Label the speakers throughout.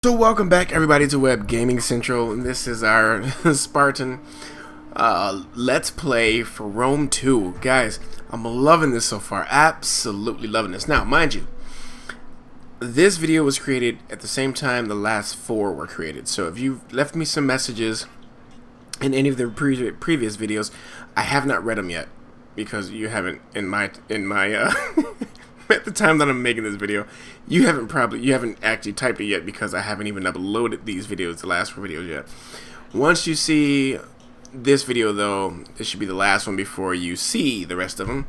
Speaker 1: So welcome back everybody to Web Gaming Central, and this is our Spartan Let's Play for Rome 2. Guys, I'm loving this so far, absolutely loving this. Now, mind you, this video was created at the same time the last 4 were created, so if you've left me some messages in any of the previous videos, I have not read them yet, because you haven't, in my at the time that I'm making this video, you haven't actually typed it yet because I haven't even uploaded these videos, the last 4 videos yet. Once you see this video though, this should be the last one before you see the rest of them.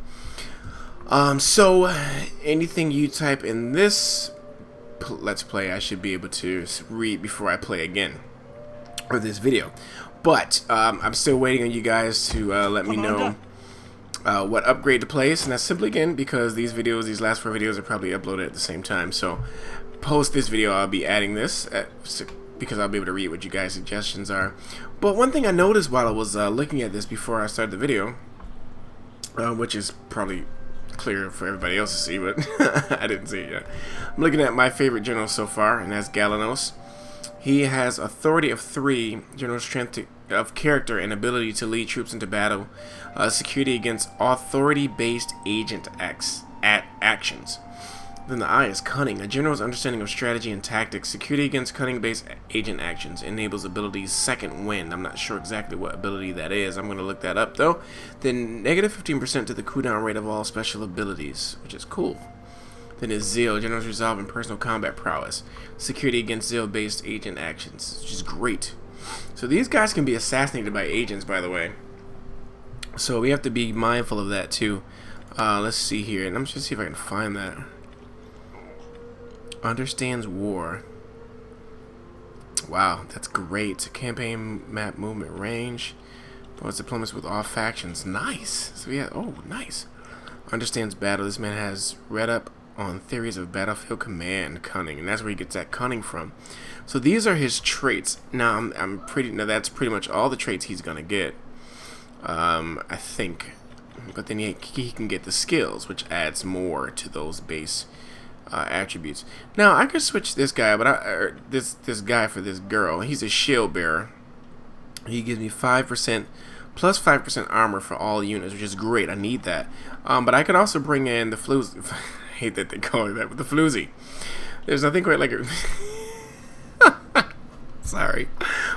Speaker 1: So anything you type in this Let's Play, I should be able to read before I play again, or this video. But I'm still waiting on you guys to let me know what upgrade to place, and that's simply again because these last 4 videos are probably uploaded at the same time. So post this video I'll be adding this because I'll be able to read what you guys' suggestions are. But one thing I noticed while I was looking at this before I started the video, which is probably clear for everybody else to see, but I didn't see it yet. I'm looking at my favorite general so far, and that's Galanos. He has authority of 3, general strength of character, and ability to lead troops into battle, security against authority-based agent actions. Then the I is cunning. A general's understanding of strategy and tactics, security against cunning-based agent actions, enables abilities second wind. I'm not sure exactly what ability that is. I'm going to look that up though. Then negative 15% to the cooldown rate of all special abilities, which is cool. Then is Zeal, general's resolve and personal combat prowess, security against Zeal-based agent actions, which is great. So these guys can be assassinated by agents, by the way. So we have to be mindful of that too. Let's see here, and I'm just see if I can find that. Understands war. Wow, that's great. Campaign map movement range. Promotes diplomacy with all factions. Nice. So yeah, oh nice. Understands battle. This man has read up on theories of battlefield command, cunning, and that's where he gets that cunning from. So these are his traits. Now that's pretty much all the traits he's gonna get, I think. But then he can get the skills, which adds more to those base attributes. Now I could switch this guy, but this guy for this girl. He's a shield bearer. He gives me 5% plus 5% armor for all units, which is great. I need that. But I could also bring in the floozy. I hate that they call it that, but the floozy. There's nothing quite like it. Sorry,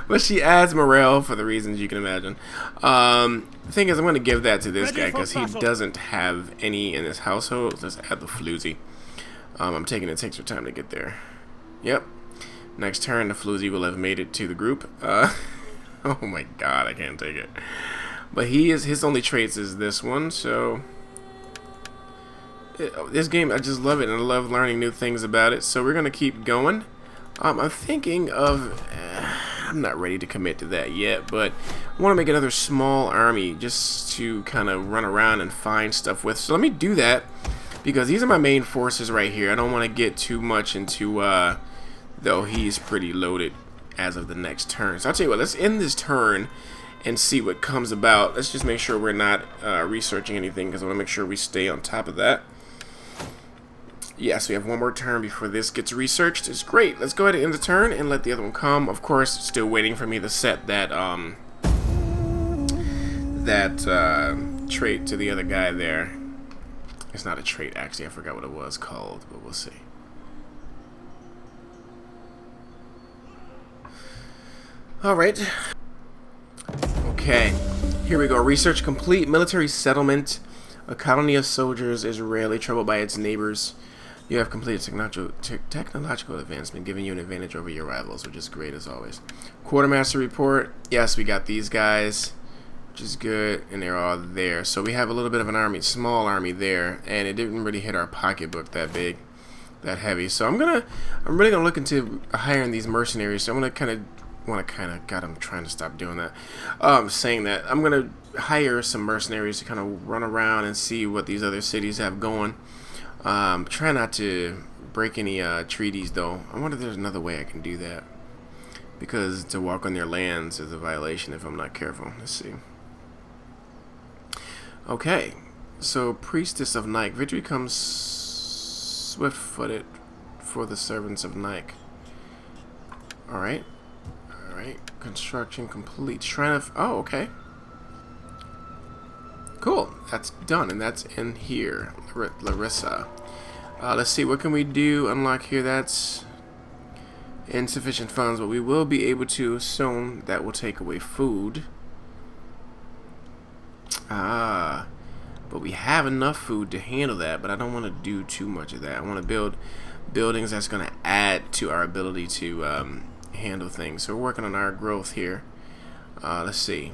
Speaker 1: but she adds morale for the reasons you can imagine. The thing is, I'm going to give that to this guy because he doesn't have any in his household. Let's add the floozy. I'm taking it takes her time to get there. Yep. Next turn, the floozy will have made it to the group. Oh my god, I can't take it. But his only traits is this one, so this game, I just love it, and I love learning new things about it. So we're gonna keep going. I'm thinking of I'm not ready to commit to that yet, but I want to make another small army just to kind of run around and find stuff with. So let me do that, because these are my main forces right here. I don't want to get too much into though he's pretty loaded as of the next turn. So I'll tell you what, let's end this turn and see what comes about. Let's just make sure we're not researching anything, because I want to make sure we stay on top of that. Yes, we have one more turn before this gets researched. It's great. Let's go ahead and end the turn and let the other one come. Of course, still waiting for me to set that trait to the other guy there. It's not a trait, actually. I forgot what it was called, but we'll see. Alright. Okay. Here we go. Research complete. Military settlement. A colony of soldiers is rarely troubled by its neighbors. You have completed technological advancement, giving you an advantage over your rivals, which is great as always. Quartermaster report. Yes, we got these guys, which is good, and they're all there. So we have a little bit of an army, small army there, and it didn't really hit our pocketbook that big, that heavy. So I'm really gonna look into hiring these mercenaries. So I'm gonna God, I'm trying to stop doing that. Saying that, I'm gonna hire some mercenaries to kind of run around and see what these other cities have going. Try not to break any treaties though. I wonder if there's another way I can do that, because to walk on their lands is a violation if I'm not careful. Let's see. Okay, so Priestess of Nike. Victory comes swift-footed for the servants of Nike. Alright. Alright. Construction complete. Shrine of... Oh, okay. Cool. That's done, and that's in here. Larissa. Let's see. What can we do? Unlock here. That's insufficient funds, but we will be able to assume that will take away food. But we have enough food to handle that, but I don't want to do too much of that. I want to build buildings that's going to add to our ability to handle things. So we're working on our growth here. Let's see.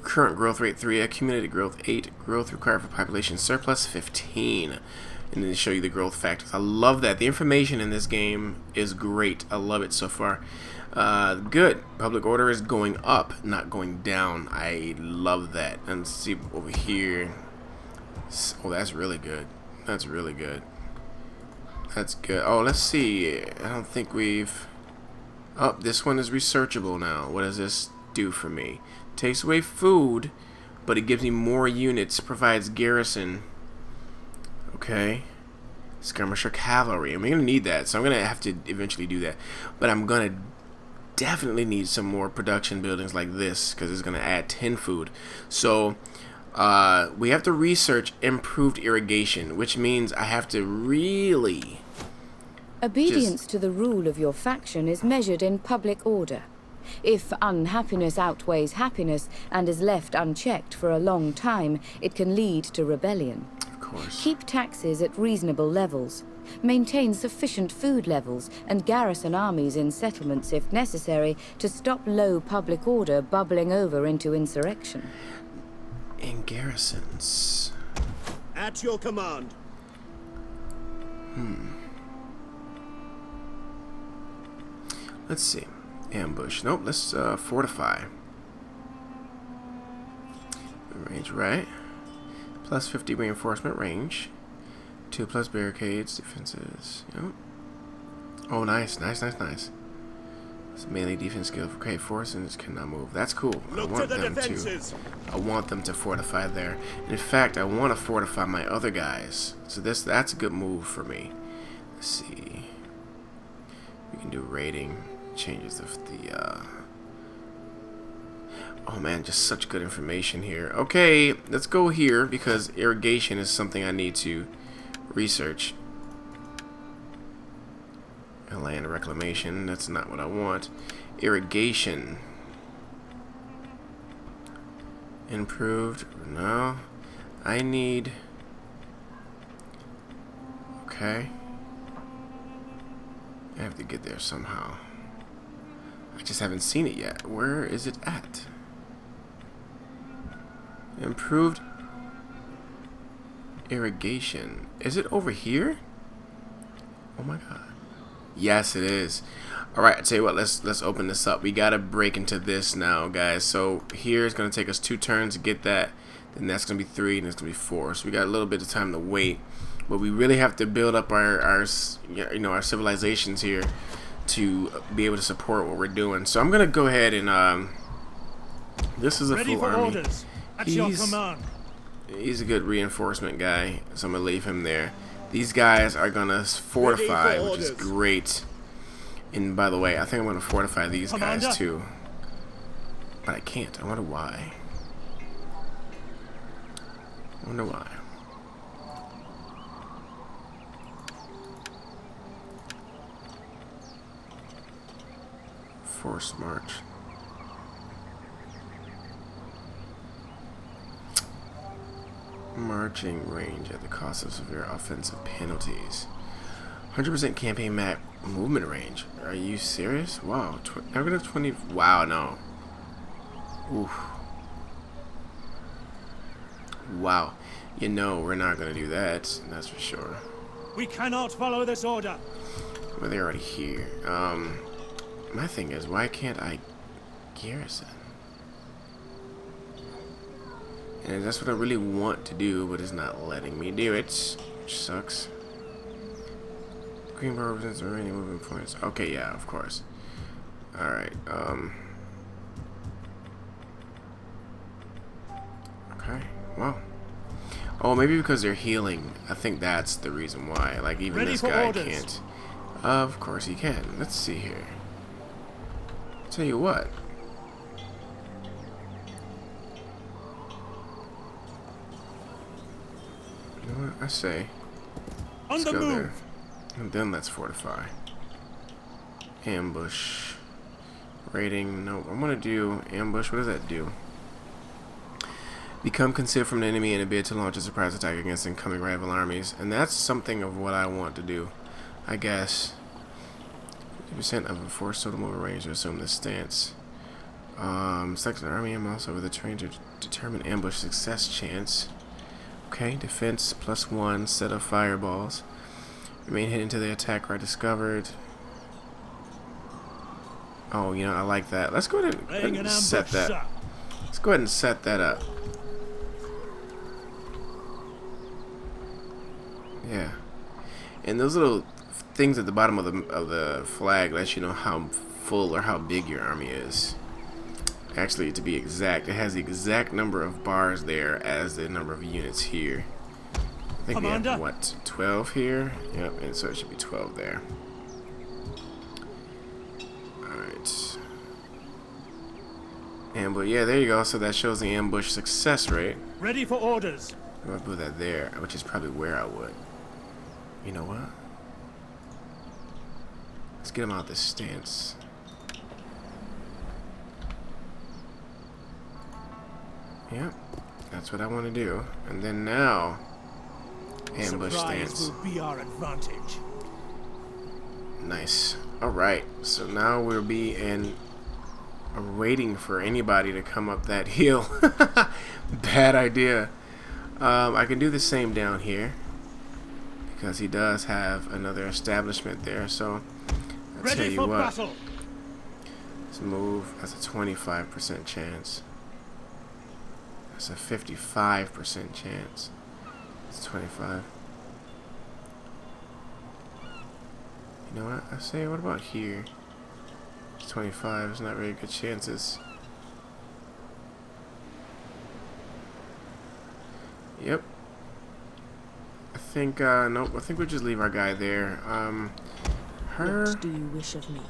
Speaker 1: Current growth rate 3, accumulated growth 8, growth required for population surplus 15. And then they show you the growth factors. I love that. The information in this game is great. I love it so far. Good. Public order is going up, not going down. I love that. And let's see over here. Oh, that's really good. That's really good. That's good. Oh, let's see. I don't think we've... Oh, this one is researchable now. What does this do for me? Takes away food, but it gives me more units. Provides garrison. Okay. Skirmisher cavalry. I'm going to need that, so I'm going to have to eventually do that. But I'm going to definitely need some more production buildings like this, because it's going to add 10 food. So we have to research improved irrigation, which means I have to really...
Speaker 2: Obedience to the rule of your faction is measured in public order. If unhappiness outweighs happiness and is left unchecked for a long time, it can lead to rebellion.
Speaker 1: Of course.
Speaker 2: Keep taxes at reasonable levels. Maintain sufficient food levels and garrison armies in settlements if necessary to stop low public order bubbling over into insurrection.
Speaker 1: In garrisons.
Speaker 3: At your command.
Speaker 1: Let's see. Ambush. Nope, let's fortify. Range, right? Plus 50 reinforcement range. 2 plus barricades, defenses. Yep. Oh, nice, nice, nice, nice. It's melee defense skill. Okay, forces cannot move. That's cool. I want them to fortify there. And in fact, I want to fortify my other guys. So that's a good move for me. Let's see. We can do rating. Changes of the oh man, just such good information here. Okay, let's go here because irrigation is something I need to research. And land reclamation, that's not what I want. Irrigation. Improved. No. I need... Okay. I have to get there somehow. I just haven't seen it yet. Where is it at? Improved irrigation. Is it over here? Oh my god. Yes, it is. Alright, I tell you what, let's open this up. We gotta break into this now, guys. So here it's gonna take us 2 turns to get that. Then that's gonna be 3, and it's gonna be 4. So we got a little bit of time to wait. But we really have to build up our civilizations here to be able to support what we're doing. So I'm gonna go ahead and this is a full army. He's a good reinforcement guy, so I'm gonna leave him there. These guys are gonna fortify, which is great. And by the way, I think I'm gonna fortify these guys too. But I can't. I wonder why. I wonder why. Forced march. Marching range at the cost of severe offensive penalties. 100% campaign map movement range. Are you serious? Wow. Negative 20. Wow, no. Oof. Wow. You know, we're not going to do that. That's for sure.
Speaker 3: We cannot follow this order.
Speaker 1: Well, they're already here. My thing is, why can't I garrison? And that's what I really want to do, but it's not letting me do it, which sucks. Green bar represents the remaining movement points. Okay, yeah, of course. Alright, okay, well. Oh, maybe because they're healing. I think that's the reason why. Like, even this guy can't. Of course he can. Let's see here. Tell you what. You know what? I say.
Speaker 3: On
Speaker 1: Let's
Speaker 3: the
Speaker 1: go
Speaker 3: move.
Speaker 1: there. And then let's fortify. Ambush. Raiding. No, I'm gonna do ambush. What does that do? Become concealed from the enemy in a bid to launch a surprise attack against incoming rival armies. And that's something of what I want to do, I guess. 50% of a force total move range to assume this stance. Select an army and mouse over the terrain to determine ambush success chance. Okay, defense +1, set of fireballs. Remain hidden until the attack are discovered. Oh, you know, I like that. Let's go ahead and set that. Let's go ahead and set that up. Yeah. And those little things at the bottom of the flag let you know how full or how big your army is. Actually, to be exact, it has the exact number of bars there as the number of units here. I think we have, what, 12 here? Yep, and so it should be 12 there. Alright. Ambush, yeah, there you go. So that shows the ambush success rate.
Speaker 3: Ready for orders.
Speaker 1: I'm gonna put that there, which is probably where I would. You know what? Let's get him out of this stance. Yep, that's what I want to do. And then now, ambush stance.
Speaker 3: Will be our advantage.
Speaker 1: Nice. All right. So now we'll be waiting for anybody to come up that hill. Bad idea. I can do the same down here because he does have another establishment there. So I'll tell you what.
Speaker 3: Battle.
Speaker 1: Let's move. That's a 25% chance. That's a 55% chance. It's 25. You know what? I say, what about here? It's 25. It's not very good chances. Yep. I think, nope. I think we'll just leave our guy there. Her.
Speaker 4: What do you wish of me?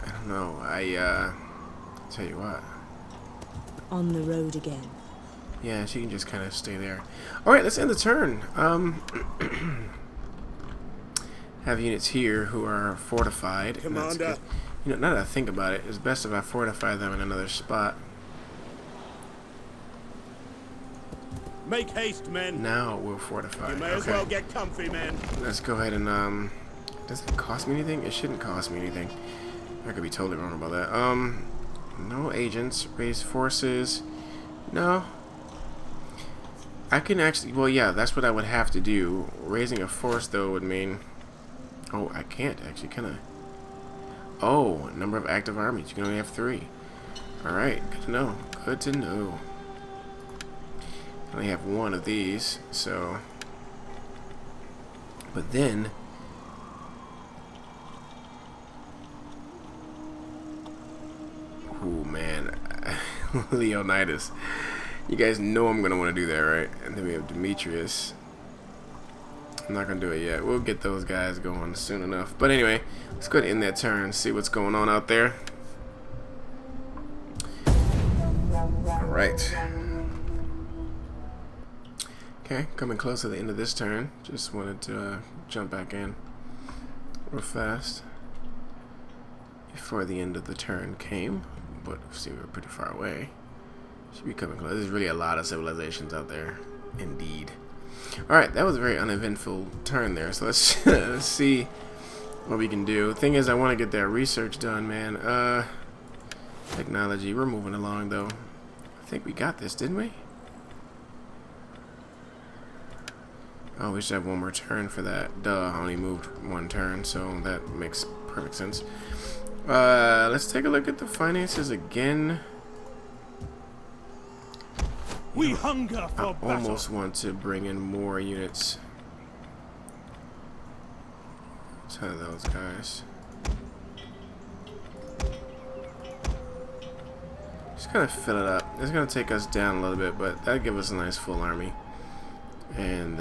Speaker 1: I don't know. Tell you what.
Speaker 4: On the road again.
Speaker 1: Yeah, she can just kind of stay there. Alright, let's end the turn. Have units here who are fortified.
Speaker 3: Commander.
Speaker 1: You know, now that I think about it, it's best if I fortify them in another spot.
Speaker 3: Make haste, men.
Speaker 1: Now we'll fortify.
Speaker 3: You may as well get comfy, men.
Speaker 1: Let's go ahead and, does it cost me anything? It shouldn't cost me anything. I could be totally wrong about that. No agents. Raise forces. No. I can actually, well, yeah, that's what I would have to do. Raising a force, though, would mean... Oh, I can't, actually, can I? Oh, number of active armies. You can only have 3. Alright, good to know. Good to know. I only have 1 of these, so... But then... Ooh, man. Leonidas. You guys know I'm going to want to do that, right? And then we have Demetrius. I'm not going to do it yet. We'll get those guys going soon enough. But anyway, let's go ahead and end that turn. See what's going on out there. Alright. Okay, coming close to the end of this turn. Just wanted to jump back in real fast before the end of the turn came. But see, we were pretty far away. Should be coming close. There's really a lot of civilizations out there, indeed. Alright, that was a very uneventful turn there. So let's, let's see what we can do. Thing is, I want to get that research done, man. Technology. We're moving along, though. I think we got this, didn't we? Oh, we should have one more turn for that. Duh, I only moved 1 turn, so that makes perfect sense. Let's take a look at the finances again.
Speaker 3: We hunger for
Speaker 1: I
Speaker 3: battle.
Speaker 1: almost want to bring in more units. 10 of those guys. Just kind of fill it up. It's going to take us down a little bit, but that'll give us a nice full army. And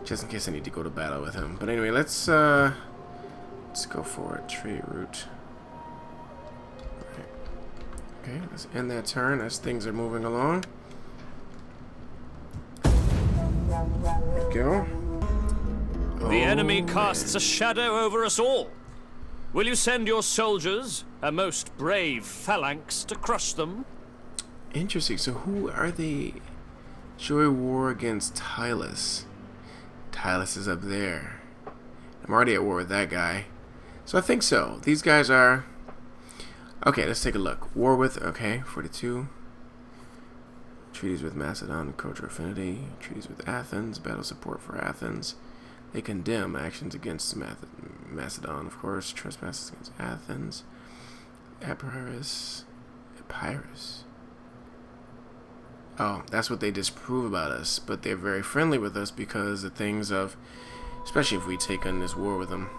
Speaker 1: just in case I need to go to battle with him. But anyway, let's go for a trade route. Right. Okay, let's end that turn as things are moving along. There we go.
Speaker 5: The enemy casts a shadow over us all. Will you send your soldiers, a most brave phalanx, to crush them?
Speaker 1: Interesting. So who are they? Joy war against Tylus. Tylus is up there. I'm already at war with that guy. So I think so. These guys are... Okay, let's take a look. War with... Okay, 42. Treaties with Macedon, cultural affinity. Treaties with Athens. Battle support for Athens. They condemn actions against Macedon, of course. Trespasses against Athens. Epirus. Oh, that's what they disprove about us. But they're very friendly with us because the things of... Especially if we take on this war with them.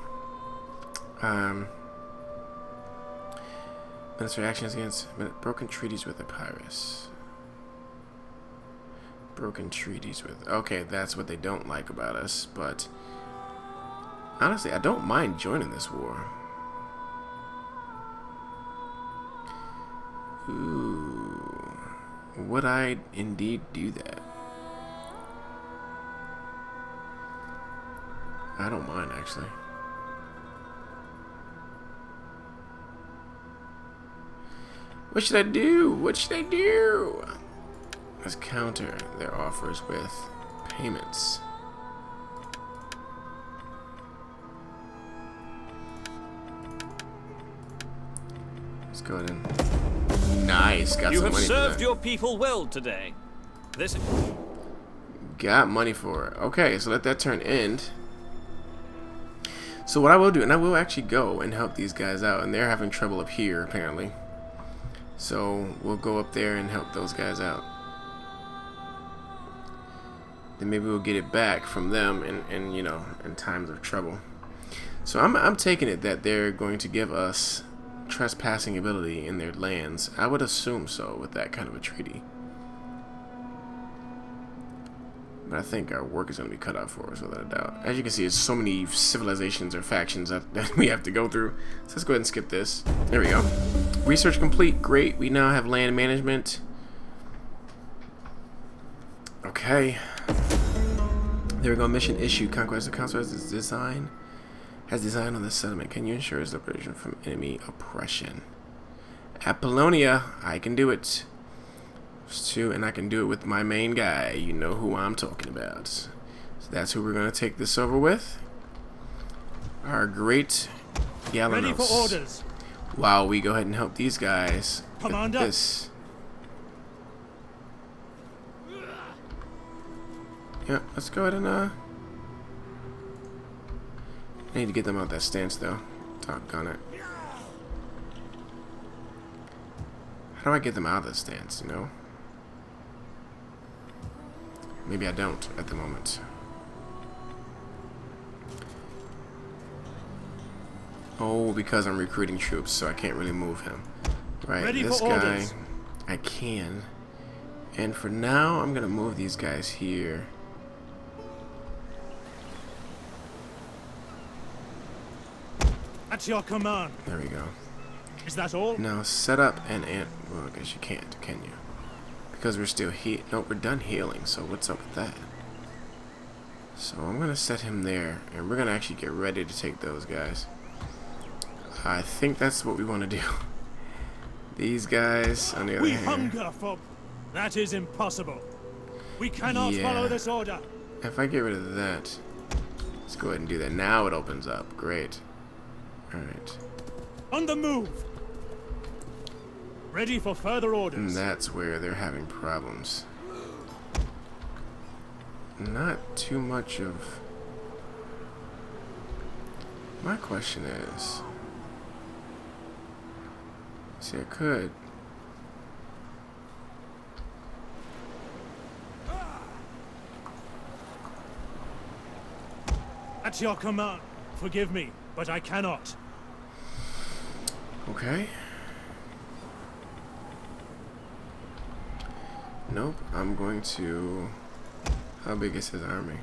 Speaker 1: Military actions against... Broken treaties with Epirus. Broken treaties with... Okay, that's what they don't like about us, but... Honestly, I don't mind joining this war. Ooh. Would I indeed do that? I don't mind, actually. What should I do? What should I do? Let's counter their offers with payments. Let's go ahead and... Nice, got
Speaker 5: You
Speaker 1: some
Speaker 5: have
Speaker 1: money for
Speaker 5: served
Speaker 1: that.
Speaker 5: your people well today. This...
Speaker 1: Got money for it. Okay, so let that turn end. So what I will do, and I will actually go and help these guys out, and they're having trouble up here, apparently. So we'll go up there and help those guys out. Then maybe we'll get it back from them in you know, in times of trouble. So I'm taking it that they're going to give us trespassing ability in their lands. I would assume so with that kind of a treaty. But I think our work is going to be cut out for us without a doubt. As you can see, there's so many civilizations or factions that we have to go through. So let's go ahead and skip this. There we go. Research complete. Great. We now have land management. Okay. There we go. Mission issued. Conquest of Council has design on the settlement. Can you ensure its liberation from enemy oppression? Apollonia, I can do it. And I can do it with my main guy. You know who I'm talking about. So that's who we're going to take this over with. Our great Galanos.
Speaker 3: Ready for orders.
Speaker 1: While we go ahead and help these guys.
Speaker 3: Commander.
Speaker 1: With this. Yeah, let's go ahead and I need to get them out that stance though. Doggone it. How do I get them out of this stance, you know? Maybe I don't at the moment. Oh, because I'm recruiting troops, so I can't really move him. Right,
Speaker 3: Ready
Speaker 1: this
Speaker 3: for
Speaker 1: guy,
Speaker 3: orders.
Speaker 1: I can. And for now, I'm gonna move these guys here.
Speaker 3: At your command.
Speaker 1: There we go.
Speaker 3: Is that all?
Speaker 1: Now set up and well, I guess you can't, can you? Because we're still no, we're done healing, so what's up with that? So I'm gonna set him there, and we're gonna actually get ready to take those guys. I think that's what we want to do. These guys, on the other
Speaker 3: We
Speaker 1: hand,
Speaker 3: hunger for... That is impossible. We cannot
Speaker 1: Yeah.
Speaker 3: follow this order.
Speaker 1: if I get rid of that, let's go ahead and do that. Now it opens up. Great. Alright.
Speaker 3: On the move. Ready for further orders.
Speaker 1: And that's where they're having problems. Not too much of... My question is... See, I could...
Speaker 3: At your command. Forgive me, but I cannot.
Speaker 1: Okay. Nope, I'm going to... How big is his army?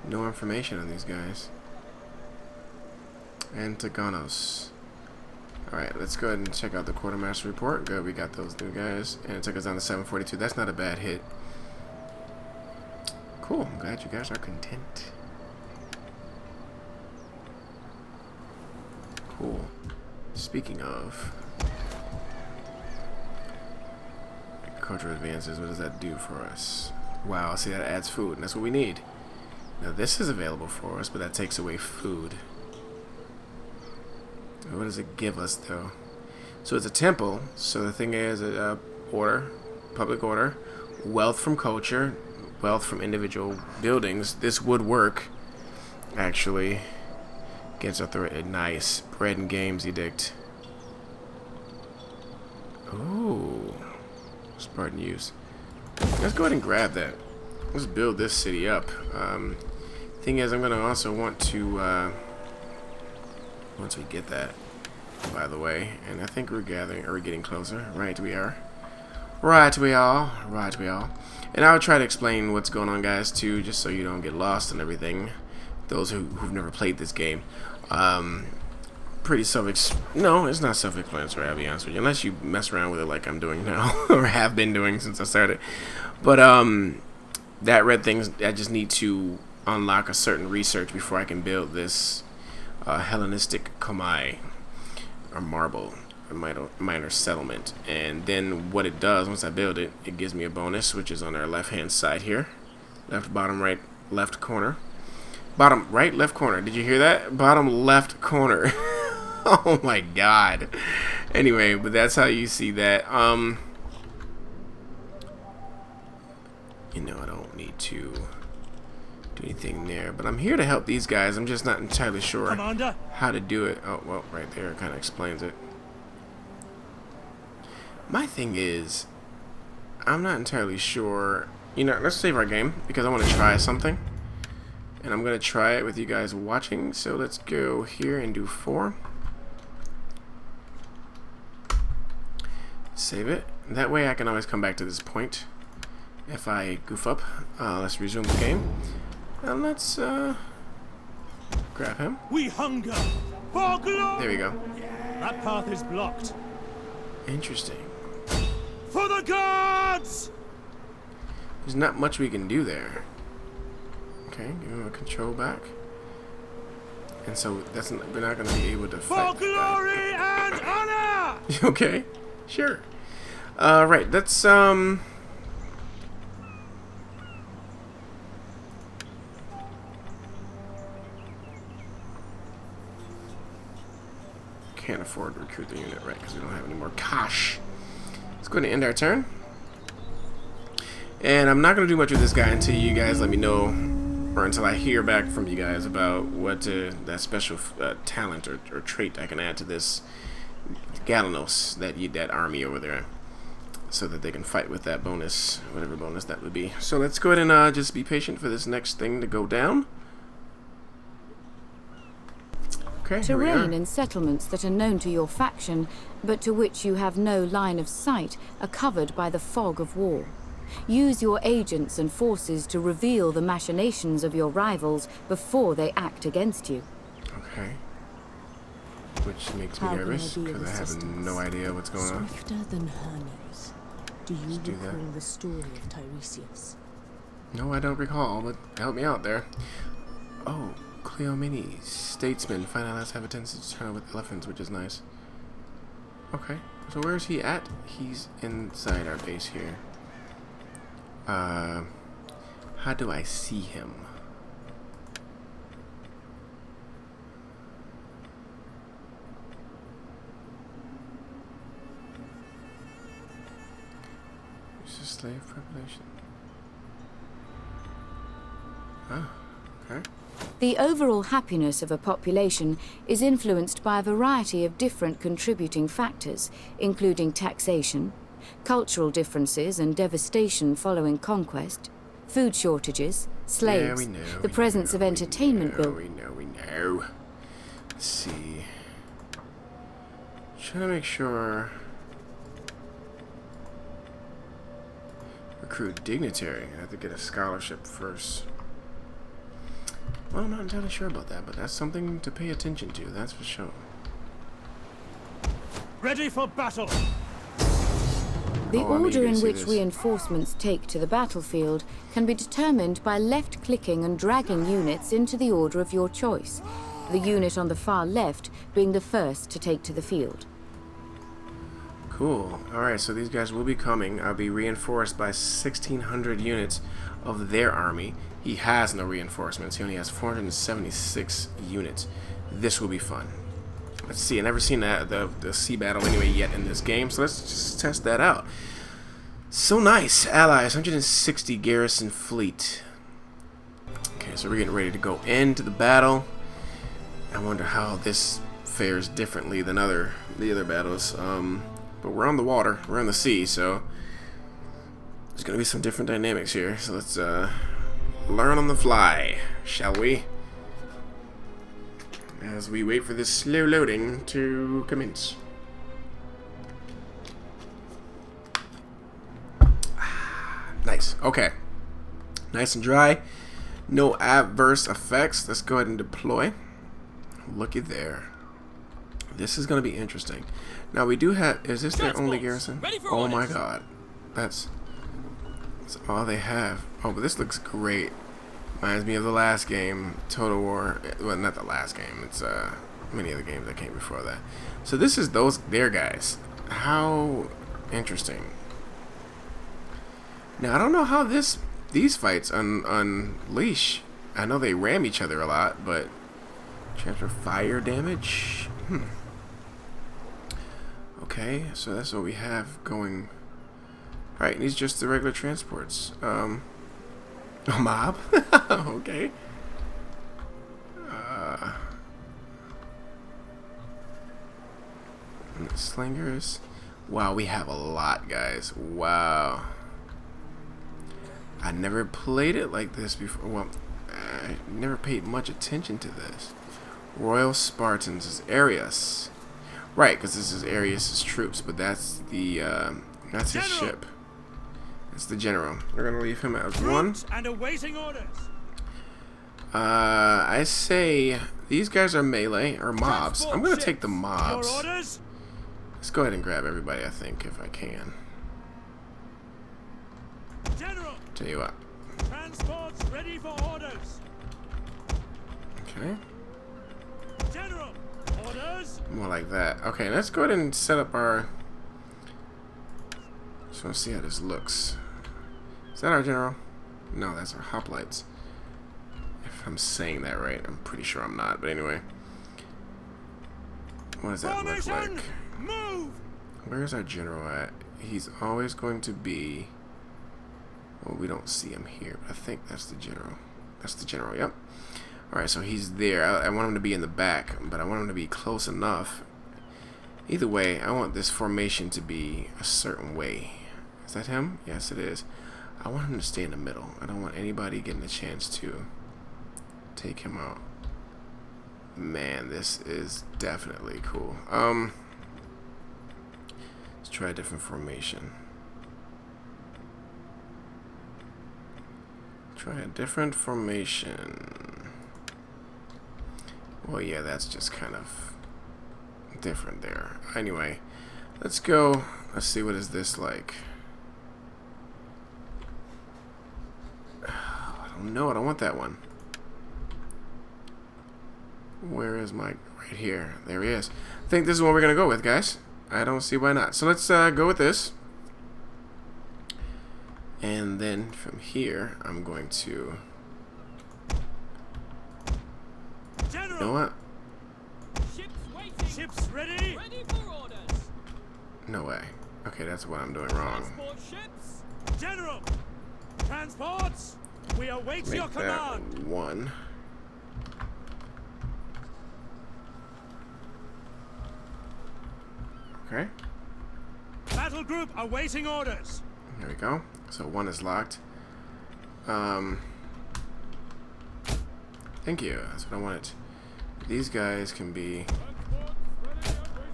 Speaker 1: No information on these guys. Antagonos. Alright, let's go ahead and check out the quartermaster report. Good, we got those new guys. And it took us down to 742. That's not a bad hit. Cool, I'm glad you guys are content. Cool. Speaking of agricultural advances, what does that do for us? Wow, see, that adds food, and that's what we need. Now this is available for us, but that takes away food. What does it give us, though? So it's a temple, so the thing is, order, public order, wealth from culture, wealth from individual buildings. This would work, actually. Gets authority. Nice. Bread and games edict. Ooh. Spartan use. Let's go ahead and grab that. Let's build this city up. Thing is, I'm going to also want to, once we get that, by the way, and I think we're gathering, are we getting closer? Right, we are. Right, we are. Right, we are. And I'll try to explain what's going on, guys, too, just so you don't get lost and everything. Those who've never played this game. Pretty no, it's not self-explanatory, I'll be honest with you, unless you mess around with it like I'm doing now, or have been doing since I started. But, that red thing, I just need to unlock a certain research before I can build this Hellenistic Komai, or marble, a minor settlement. And then what it does, once I build it, it gives me a bonus, which is on our left-hand side here. Left, bottom, right, left corner. Bottom right, left corner. Did you hear that? Bottom left corner. Oh my god. Anyway, but that's how you see that. You know, I don't need to do anything there, but I'm here to help these guys. I'm just not entirely sure
Speaker 3: Commander?
Speaker 1: how to do it. Oh, well, right there kind of explains it. My thing is, I'm not entirely sure. You know, let's save our game because I want to try something. And I'm going to try it with you guys watching. So let's go here and do 4. Save it. That way I can always come back to this point if I goof up. Let's resume the game. And let's grab him.
Speaker 3: We hunger for glory.
Speaker 1: There we go.
Speaker 3: That path is blocked.
Speaker 1: Interesting.
Speaker 3: For the gods!
Speaker 1: There's not much we can do there. Okay, give him a control back. And so that's we're not going to be able to fight.
Speaker 3: For glory and honor!
Speaker 1: Okay, sure. Right, let's can't afford to recruit the unit, right? Because we don't have any more cash. Let's go ahead and end our turn. And I'm not going to do much with this guy until you guys let me know, or until I hear back from you guys about what that special talent or trait I can add to this Galanos, that army over there, so that they can fight with that bonus, whatever bonus that would be. So let's go ahead and just be patient for this next thing to go down. Okay,
Speaker 2: Terrain and settlements that are known to your faction, but to which you have no line of sight, are covered by the fog of war. Use your agents and forces to reveal the machinations of your rivals before they act against you.
Speaker 1: Okay. Which makes me
Speaker 4: How can I
Speaker 1: nervous,
Speaker 4: be of
Speaker 1: because I have
Speaker 4: assistance?
Speaker 1: no idea what's going on.
Speaker 4: Swifter than her news. Do you
Speaker 1: do that.
Speaker 4: recall the story of Tiresias?
Speaker 1: No, I don't recall, but help me out there. Oh, Cleomenes, statesman, finalists have a tendency to turn with elephants, which is nice. Okay, so where is he at? He's inside our base here. How do I see him? It's a slave population. Ah, okay.
Speaker 2: The overall happiness of a population is influenced by a variety of different contributing factors, including taxation, cultural differences and devastation following conquest, food shortages, slaves, the presence of entertainment
Speaker 1: We know. Let's see. Trying to make sure. Recruit dignitary. I have to get a scholarship first. Well, I'm not entirely sure about that, but that's something to pay attention to, that's for sure.
Speaker 3: Ready for battle!
Speaker 2: The
Speaker 1: Oh, I'm
Speaker 2: order
Speaker 1: eager to
Speaker 2: in
Speaker 1: see
Speaker 2: which
Speaker 1: this.
Speaker 2: reinforcements take to the battlefield can be determined by left-clicking and dragging units into the order of your choice, the unit on the far left being the first to take to the field.
Speaker 1: Cool. Alright, so these guys will be coming. I'll be reinforced by 1,600 units of their army. He has no reinforcements. He only has 476 units. This will be fun. Let's see. I've never seen the sea battle anyway yet in this game, so let's just test that out. So nice. Allies, 160 garrison fleet. Okay, so we're getting ready to go into the battle. I wonder how this fares differently than the other battles. But we're on the water, we're on the sea, so there's gonna be some different dynamics here. So let's learn on the fly, shall we? As we wait for this slow loading to commence. Nice. Okay. Nice and dry. No adverse effects. Let's go ahead and deploy. Looky there. This is going to be interesting. Now we do have... Is this their only garrison? Oh my god. That's all they have. Oh, but this looks great. Reminds me of the last game, Total War. Well, not the last game. It's many of the games that came before that. So this is their guys. How interesting. Now I don't know how these fights unleash. I know they ram each other a lot, but transfer fire damage. Okay, so that's what we have going. All right, and these just the regular transports. A mob? Okay. Slingers. Wow, we have a lot, guys. Wow. I never played it like this before. Well, I never paid much attention to this. Royal Spartans is Arius. Right, because this is Arius' troops, but that's the that's his ship. It's the general. We're gonna leave him as one.
Speaker 3: And awaiting orders.
Speaker 1: I say these guys are melee or mobs. I'm gonna take the mobs.
Speaker 3: Your orders?
Speaker 1: Let's go ahead and grab everybody. I think if I can.
Speaker 3: General.
Speaker 1: Tell you what.
Speaker 3: Transports ready for orders.
Speaker 1: Okay.
Speaker 3: General. Orders.
Speaker 1: More like that. Okay, let's go ahead and set up our. Just want to see how this looks. Is that our general? No, that's our hoplites. If I'm saying that right, I'm pretty sure I'm not. But anyway, what does that look like?
Speaker 3: Move.
Speaker 1: Where's our general at? He's always going to be. Well, we don't see him here, but I think that's the general. That's the general. Yep. All right, so he's there. I want him to be in the back, but I want him to be close enough. Either way, I want this formation to be a certain way. Is that him? Yes, it is. I want him to stay in the middle. I don't want anybody getting a chance to take him out. Man, this is definitely cool. Let's try a different formation. Try a different formation. Well, yeah, that's just kind of different there. Anyway, let's go. Let's see, what is this like? I don't know. I don't want that one. Where is my... Right here. There he is. I think this is what we're going to go with, guys. I don't see why not. So let's go with this. And then from here, I'm going to...
Speaker 3: General.
Speaker 1: You know what?
Speaker 3: Ships waiting. Ships ready. Ready for orders.
Speaker 1: No way. Okay, that's what I'm doing wrong.
Speaker 3: Transport ships. General. Transports. We await your
Speaker 1: Make that
Speaker 3: command.
Speaker 1: one. Okay.
Speaker 3: Battle group awaiting orders.
Speaker 1: There we go. So one is locked. Thank you. That's what I wanted. These guys can be.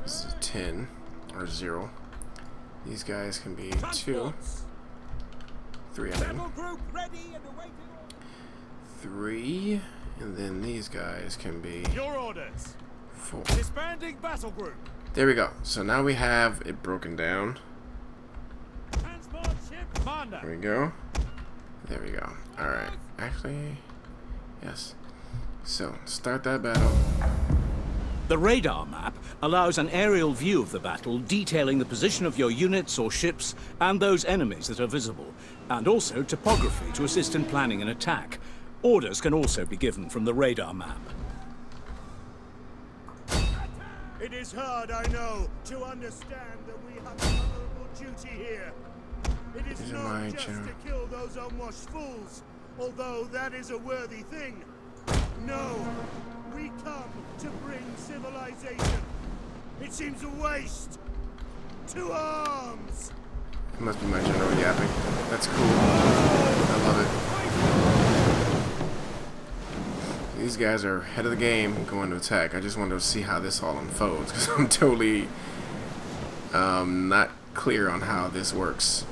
Speaker 1: This is a 10 or 0. These guys can be 2. 3 I mean.
Speaker 3: Battle group ready and awaiting orders.
Speaker 1: 3, and then these guys can be
Speaker 3: Your orders.
Speaker 1: 4.
Speaker 3: Disbanding battle group.
Speaker 1: There we go. So now we have it broken down.
Speaker 3: Transport ship commander.
Speaker 1: There we go. There we go. Alright. Actually, yes. So, start that battle.
Speaker 6: The radar map allows an aerial view of the battle, detailing the position of your units or ships and those enemies that are visible, and also topography to assist in planning an attack. Orders can also be given from the radar map.
Speaker 3: It is hard, I know, to understand that we have an honorable duty here. It is
Speaker 1: These are
Speaker 3: not
Speaker 1: my
Speaker 3: just
Speaker 1: general.
Speaker 3: to kill those unwashed fools, although that is a worthy thing. No, we come to bring civilization. It seems a waste. To arms!
Speaker 1: It must be my general yapping. That's cool. I love it. These guys are ahead of the game going to attack. I just wanted to see how this all unfolds because I'm totally not clear on how this works.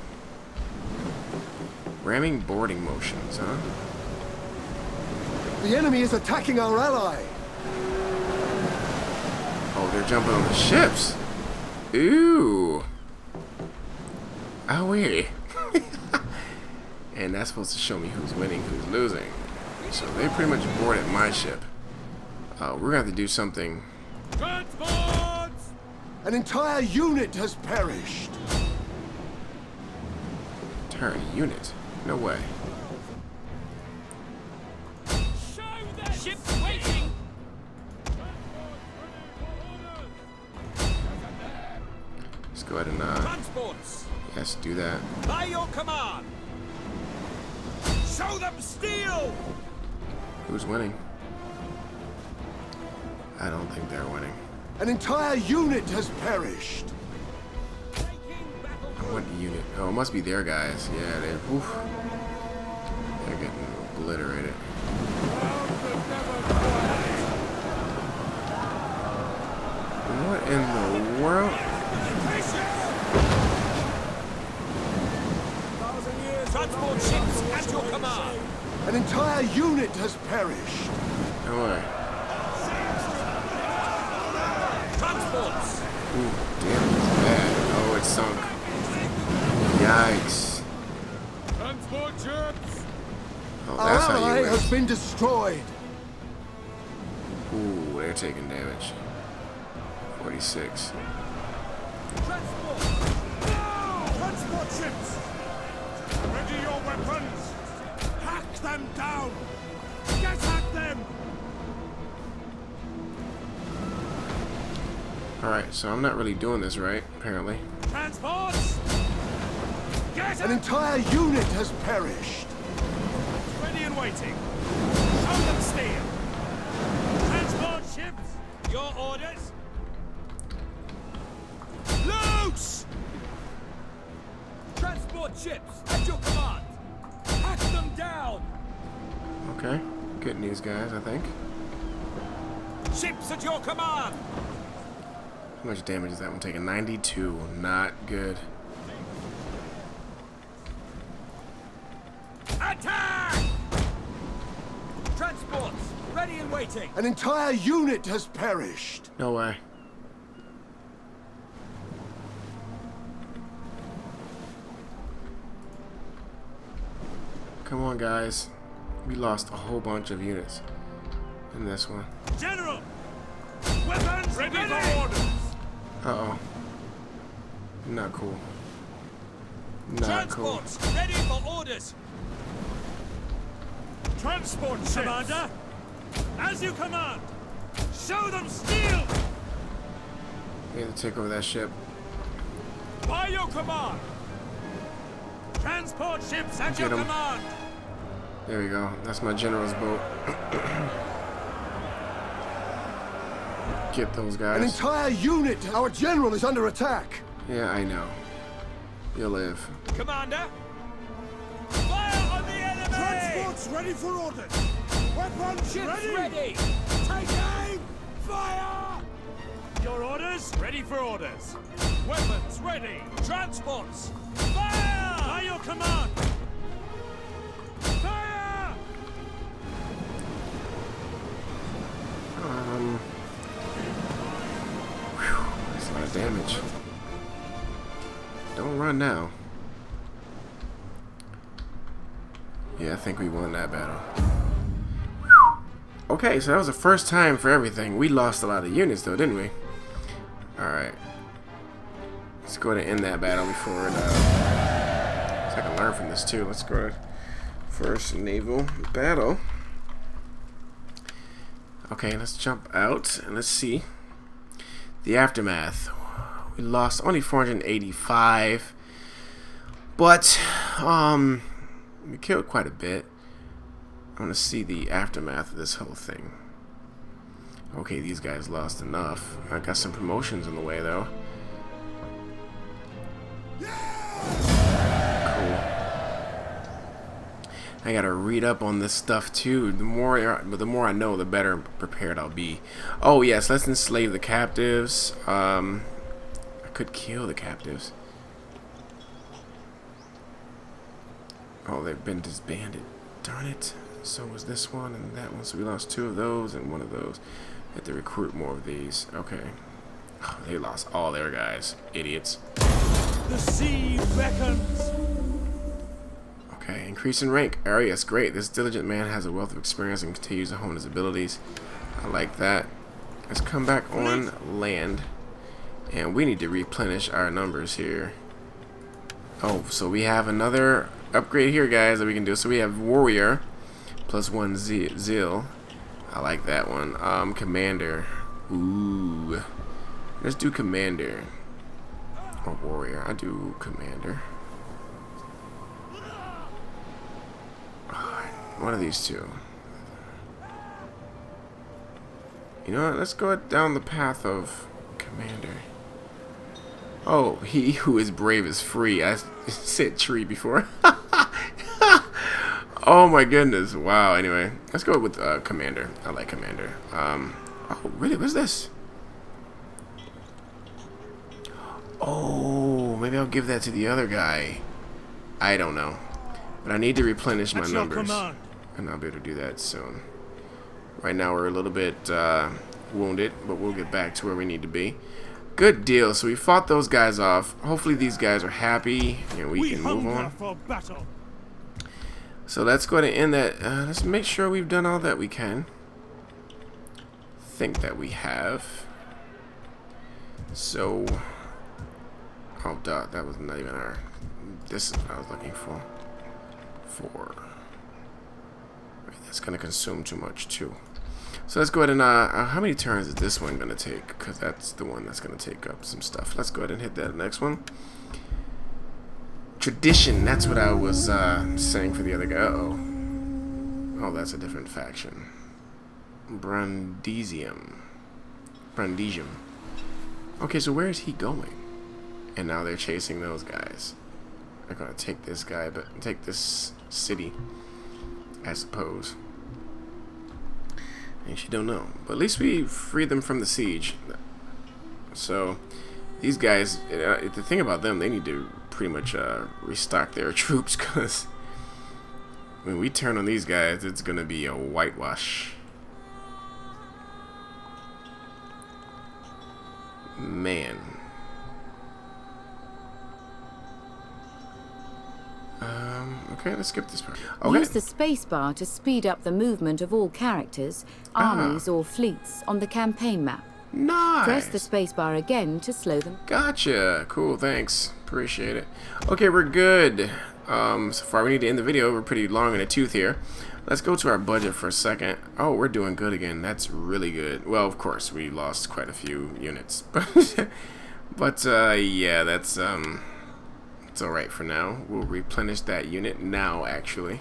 Speaker 1: Ramming boarding motions, huh?
Speaker 7: The enemy is attacking our ally.
Speaker 1: Oh, they're jumping on the ships. Ooh. Oh, wait. And that's supposed to show me who's winning, who's losing. So they pretty much boarded my ship. We're going to have to do something.
Speaker 3: Transports!
Speaker 7: An entire unit has perished.
Speaker 1: Entire unit. No way.
Speaker 5: Ship's waiting!
Speaker 1: Let's go ahead and,
Speaker 3: Transports!
Speaker 1: yes, do that.
Speaker 3: By your command! Show them steel!
Speaker 1: Who's winning? I don't think they're winning.
Speaker 7: An entire unit has perished.
Speaker 1: What unit? Oh, it must be their guys. Yeah, they're getting obliterated. What in the world?
Speaker 3: Transport ships at your command!
Speaker 7: An entire unit has perished.
Speaker 1: No way.
Speaker 3: Transports!
Speaker 1: Ooh, damn, it's bad. Oh, it sunk. Yikes.
Speaker 3: Transport ships!
Speaker 1: Oh,
Speaker 7: Our
Speaker 1: that's how
Speaker 7: ally
Speaker 1: you
Speaker 7: has
Speaker 1: win.
Speaker 7: been destroyed.
Speaker 1: Ooh, they're taking damage. 46.
Speaker 3: Transport! Transport ships! Ready your weapons! Hack them down! Get at them!
Speaker 1: Alright, so I'm not really doing this right, apparently.
Speaker 3: Transports! Get
Speaker 7: An
Speaker 3: at
Speaker 7: entire unit has perished.
Speaker 3: Ready and waiting! Show them steel! Transport ships! Your orders! Loose! Transport ships at your command! Hack them down!
Speaker 1: Okay, good news, guys, I think.
Speaker 3: Ships at your command!
Speaker 1: How much damage is that one taking? 92. Not good.
Speaker 3: Attack! Transports ready and waiting!
Speaker 7: An entire unit has perished.
Speaker 1: No way. Come on, guys. We lost a whole bunch of units in this one.
Speaker 3: General! Weapons ready for orders!
Speaker 1: Uh-oh. Not cool. Not cool.
Speaker 3: Transports ready for orders! Transport ships! Commander! As you command! Show them steel!
Speaker 1: We have to take over that ship.
Speaker 3: By your command! Transport ships at
Speaker 1: Get
Speaker 3: your
Speaker 1: 'em.
Speaker 3: command!
Speaker 1: There we go. That's my general's boat. Get those
Speaker 7: An
Speaker 1: guys.
Speaker 7: entire unit. Our general is under attack.
Speaker 1: Yeah, I know. You'll live.
Speaker 3: Commander! Fire on the enemy! Transports ready for orders! Weapon ships ready! Take aim! Fire! Your orders? Ready for orders. Weapons ready! Transports! Fire! By your command! Fire!
Speaker 1: damage. Don't run now. Yeah, I think we won that battle. Okay, so that was the first time for everything. We lost a lot of units though, didn't we? Alright. Let's go ahead and end that battle before it, so I can learn from this too. Let's go to first naval battle. Okay, let's jump out and let's see. The aftermath. We lost only 485. But, we killed quite a bit. I want to see the aftermath of this whole thing. Okay, these guys lost enough. I got some promotions in the way, though. Cool. I gotta read up on this stuff too. The more I know, the better prepared I'll be. Oh yes, let's enslave the captives. I could kill the captives. Oh, they've been disbanded. Darn it. So was this one and that one. So we lost 2 of those and 1 of those. Had to recruit more of these. Okay. Oh, they lost all their guys. Idiots.
Speaker 3: The sea beckons.
Speaker 1: Okay, increase in rank. Oh yes, great. This diligent man has a wealth of experience and continues to hone his abilities. I like that. Let's come back on land. And we need to replenish our numbers here. Oh, so we have another upgrade here, guys, that we can do. So we have warrior plus 1 zeal. I like that one. Commander. Ooh. Let's do commander. Or warrior. I do commander. One of these two. You know what? Let's go down the path of commander. Oh, he who is brave is free. I said tree before. Oh my goodness. Wow. Anyway, let's go with commander. I like commander. Oh, really? What's this? Oh, maybe I'll give that to the other guy. I don't know. But I need to replenish my numbers. And I'll be able to do that soon. Right now we're a little bit wounded, but we'll get back to where we need to be. Good deal. So we fought those guys off. Hopefully these guys are happy and we can move on.
Speaker 3: For battle.
Speaker 1: So let's go ahead and end that. Let's make sure we've done all that we can. Think that we have. So, oh, duh, that was not even our. This is what I was looking for. 4. That's gonna consume too much too. So let's go ahead and how many turns is this one gonna take? Because that's the one that's gonna take up some stuff. Let's go ahead and hit that next one. Tradition. That's what I was saying for the other guy. Uh-oh. Oh, that's a different faction. Brundisium. Okay, so where is he going? And now they're chasing those guys. They're gonna take this guy, but take this city, I suppose. And she don't know. But at least we freed them from the siege. So these guys, the thing about them, they need to pretty much restock their troops, because when we turn on these guys, it's gonna be a whitewash. Man. Okay, let's skip this part. Okay.
Speaker 2: Use the spacebar to speed up the movement of all characters, armies, or fleets on the campaign map.
Speaker 1: Nice.
Speaker 2: Press the spacebar again to slow them.
Speaker 1: Gotcha. Cool, thanks. Appreciate it. Okay, we're good. So far we need to end the video. We're pretty long in the tooth here. Let's go to our budget for a second. Oh, we're doing good again. That's really good. Well, of course, we lost quite a few units. But yeah, that's it's alright for now. We'll replenish that unit now, actually.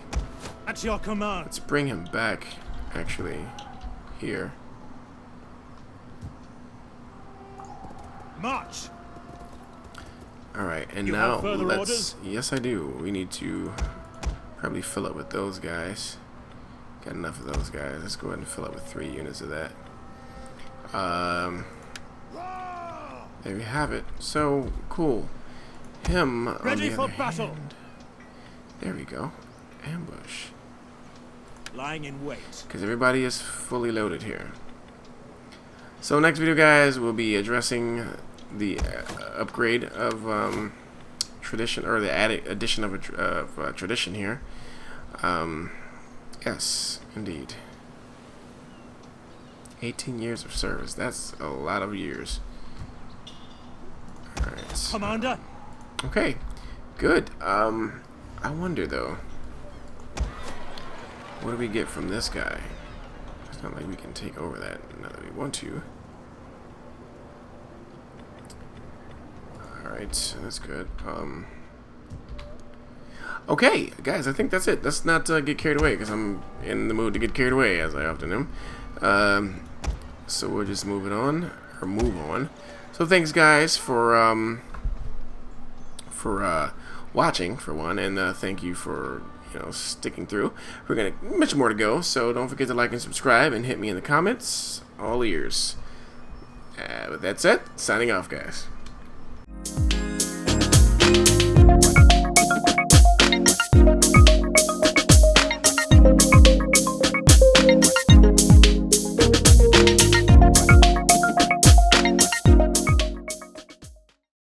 Speaker 3: At your command.
Speaker 1: Let's bring him back, actually, here.
Speaker 3: March.
Speaker 1: Alright, and
Speaker 3: You
Speaker 1: now
Speaker 3: have further
Speaker 1: let's...
Speaker 3: orders?
Speaker 1: Yes, I do. We need to probably fill up with those guys. Got enough of those guys. Let's go ahead and fill up with 3 units of that. There we have it. So, cool. Him on
Speaker 3: Ready
Speaker 1: the
Speaker 3: for
Speaker 1: other
Speaker 3: battle.
Speaker 1: hand. There we go. Ambush.
Speaker 3: Lying in wait.
Speaker 1: Because everybody is fully loaded here. So next video, guys, we'll be addressing the upgrade of tradition, or the addition of a tradition here. Yes, indeed. 18 years of service. That's a lot of years. All right.
Speaker 3: Commander.
Speaker 1: Okay, good. I wonder though, what do we get from this guy? It's not like we can take over that now that we want to. Alright, that's good. Okay, guys, I think that's it. Let's not get carried away, because I'm in the mood to get carried away, as I often am. So we'll just move it on, or move on. So thanks, guys, for watching, for one, and thank you for, you know, sticking through. We're gonna much more to go, so don't forget to like and subscribe, and hit me in the comments. All ears. With that said, signing off, guys.